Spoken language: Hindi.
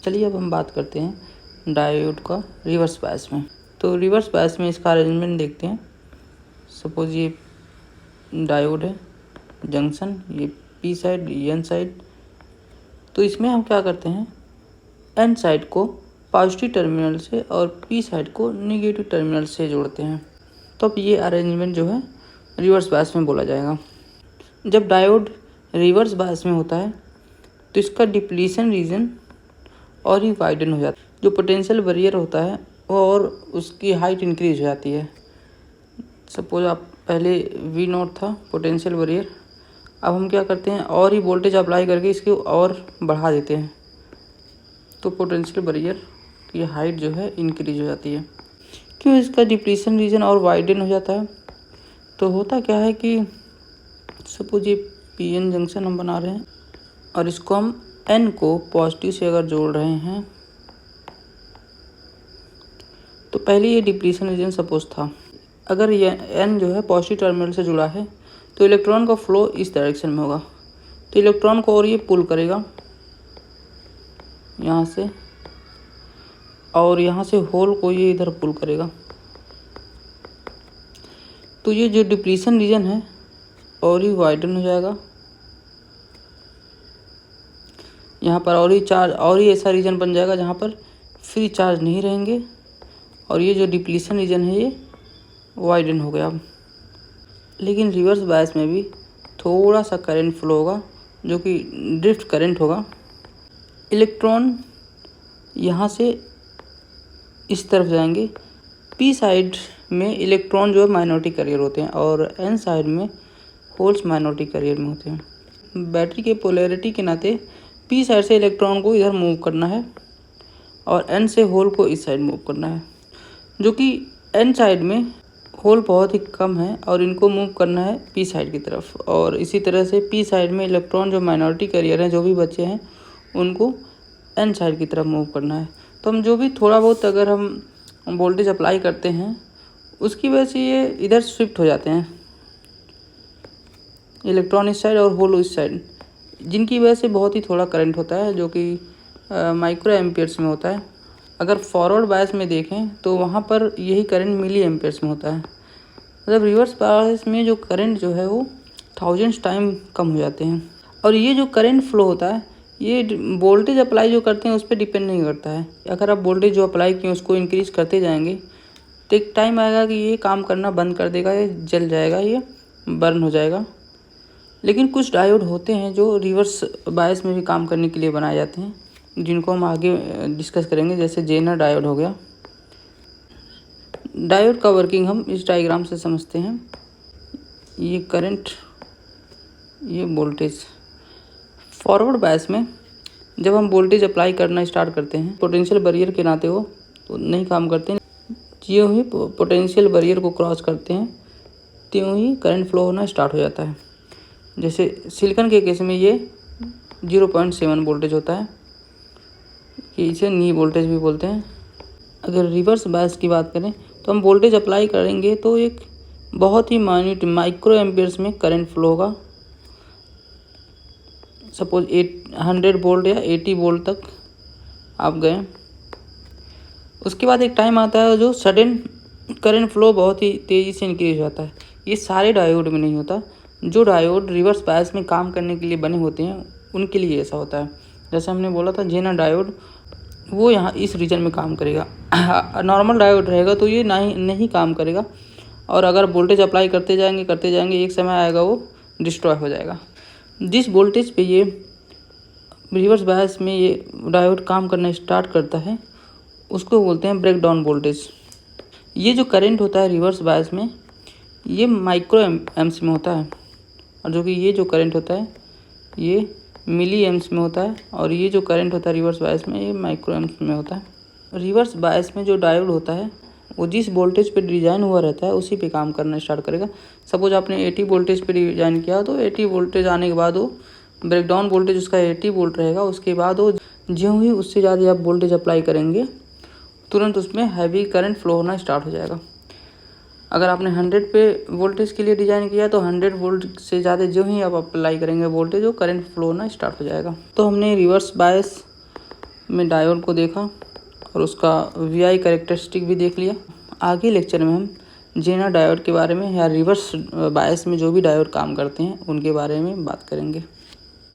चलिए अब हम बात करते हैं डायोड का रिवर्स बायस में। तो रिवर्स बायस में इसका अरेंजमेंट देखते हैं। सपोज ये डायोड है, जंक्शन, ये पी साइड, ये एन साइड। तो इसमें हम क्या करते हैं, एन साइड को पॉजिटिव टर्मिनल से और पी साइड को नेगेटिव टर्मिनल से जोड़ते हैं। तो अब ये अरेंजमेंट जो है रिवर्स बायस में बोला जाएगा। जब डायोड रिवर्स बायस में होता है तो इसका डिप्लीशन रीजन और ही वाइडन हो जाता है। जो पोटेंशियल बैरियर होता है वो और उसकी हाइट इंक्रीज हो जाती है। सपोज आप पहले V0 था पोटेंशियल बैरियर, अब हम क्या करते हैं और ही वोल्टेज अप्लाई करके इसकी और बढ़ा देते हैं, तो पोटेंशियल बैरियर की हाइट जो है इंक्रीज हो जाती है। क्यों इसका डिप्लीशन रीजन और वाइडन हो जाता है? तो होता क्या है कि सपोज ये PN जंक्शन हम बना रहे हैं और इसको हम N को पॉजिटिव से अगर जोड़ रहे हैं, तो पहले ये डिप्लीशन रीजन सपोज था। अगर ये N जो है पॉजिटिव टर्मिनल से जुड़ा है तो इलेक्ट्रॉन का फ्लो इस डायरेक्शन में होगा, तो इलेक्ट्रॉन को और ये पुल करेगा यहाँ से, और यहाँ से होल को ये इधर पुल करेगा। तो ये जो डिप्लीशन रीजन है और ही वाइडन हो जाएगा यहाँ पर, और ही चार्ज और ही ऐसा रीजन बन जाएगा जहाँ पर फ्री चार्ज नहीं रहेंगे, और ये जो डिप्लीशन रीजन है ये वाइडन हो गया। लेकिन रिवर्स बायस में भी थोड़ा सा करंट फ्लो होगा जो कि ड्रिफ्ट करंट होगा। इलेक्ट्रॉन यहाँ से इस तरफ जाएंगे। पी साइड में इलेक्ट्रॉन जो है माइनॉरिटी कैरियर होते हैं और एन साइड में होल्स माइनॉरिटी कैरियर में होते हैं। बैटरी के पोलैरिटी के नाते पी साइड से इलेक्ट्रॉन को इधर मूव करना है और एन से होल को इस साइड मूव करना है, जो कि एन साइड में होल बहुत ही कम है और इनको मूव करना है पी साइड की तरफ। और इसी तरह से पी साइड में इलेक्ट्रॉन जो माइनॉरिटी कैरियर हैं जो भी बचे हैं उनको एन साइड की तरफ मूव करना है। तो हम जो भी थोड़ा बहुत अगर हम वोल्टेज अप्लाई करते हैं उसकी वजह से ये इधर शिफ्ट हो जाते हैं, इलेक्ट्रॉन इस साइड और होल इस साइड, जिनकी वजह से बहुत ही थोड़ा करंट होता है जो कि माइक्रो एम्पियर्स में होता है। अगर फॉरवर्ड बायस में देखें तो वहाँ पर यही करंट मिली एम्पियर्स में होता है। मतलब रिवर्स बायस में जो करंट जो है वो थाउजेंड्स टाइम कम हो जाते हैं। और ये जो करंट फ्लो होता है ये वोल्टेज अप्लाई जो करते हैं उस पर डिपेंड नहीं करता है। अगर आप वोल्टेज जो अप्लाई किए उसको इंक्रीज़ करते जाएंगे तो एक टाइम आएगा कि ये काम करना बंद कर देगा, ये जल जाएगा, ये बर्न हो जाएगा। लेकिन कुछ डायोड होते हैं जो रिवर्स बायस में भी काम करने के लिए बनाए जाते हैं, जिनको हम आगे डिस्कस करेंगे, जैसे जेनर डायोड हो गया। डायोड का वर्किंग हम इस डायग्राम से समझते हैं। ये करंट, ये वोल्टेज। फॉरवर्ड बायस में जब हम वोल्टेज अप्लाई करना स्टार्ट करते हैं पोटेंशियल बैरियर के नाते वो तो नहीं काम करते हैं। ज्यों ही पोटेंशियल बैरियर को क्रॉस करते हैं त्यों ही करंट फ्लो होना स्टार्ट हो जाता है। जैसे सिलिकॉन के केस में ये 0.7 वोल्टेज होता है, कि इसे नी वोल्टेज भी बोलते हैं। अगर रिवर्स बायस की बात करें तो हम वोल्टेज अप्लाई करेंगे तो एक बहुत ही माइन्यूट माइक्रो एम्पियर्स में करंट फ्लो होगा। सपोज 100 वोल्ट या 80 वोल्ट तक आप गए। उसके बाद एक टाइम आता है जो सडन करंट फ्लो बहुत ही तेज़ी से इंक्रीज हो जाता है। ये सारे डायोड में नहीं होता, जो डायोड रिवर्स बायस में काम करने के लिए बने होते हैं उनके लिए ऐसा होता है। जैसे हमने बोला था जेनर डायोड, वो यहाँ इस रीजन में काम करेगा। नॉर्मल डायोड रहेगा तो ये नहीं काम करेगा, और अगर वोल्टेज अप्लाई करते जाएंगे एक समय आएगा वो डिस्ट्रॉय हो जाएगा। जिस वोल्टेज पे ये रिवर्स बायस में ये डायोड काम करना स्टार्ट करता है उसको बोलते हैं ब्रेक डाउन वोल्टेज। ये जो करंट होता है रिवर्स बायस में ये माइक्रो एम्प्स में होता है, और जो कि ये जो करंट होता है ये मिली एम्प्स में होता है, और ये जो करंट होता है रिवर्स बायस में ये माइक्रो एम्प्स में होता है। रिवर्स बायस में जो डायोड होता है वो जिस वोल्टेज पे डिज़ाइन हुआ रहता है उसी पे काम करना स्टार्ट करेगा। सपोज आपने 80 वोल्टेज पे डिज़ाइन किया तो 80 वोल्टेज आने के बाद वो ब्रेकडाउन वोल्टेज उसका 80 वोल्ट रहेगा। उसके बाद वो ज्यों ही उससे ज़्यादा आप वोल्टेज अप्लाई करेंगे तुरंत उसमें हैवी करंट फ्लो होना स्टार्ट हो जाएगा। अगर आपने 100 पे वोल्टेज के लिए डिज़ाइन किया तो 100 वोल्ट से ज़्यादा जो ही आप अप्लाई करेंगे वोल्टेज वो करंट फ्लो होना स्टार्ट हो जाएगा। तो हमने रिवर्स बायस में डायोड को देखा और उसका VI कैरेक्टरिस्टिक भी देख लिया। आगे लेक्चर में हम जेनर डायोड के बारे में या रिवर्स बायस में जो भी डायोड काम करते हैं उनके बारे में बात करेंगे।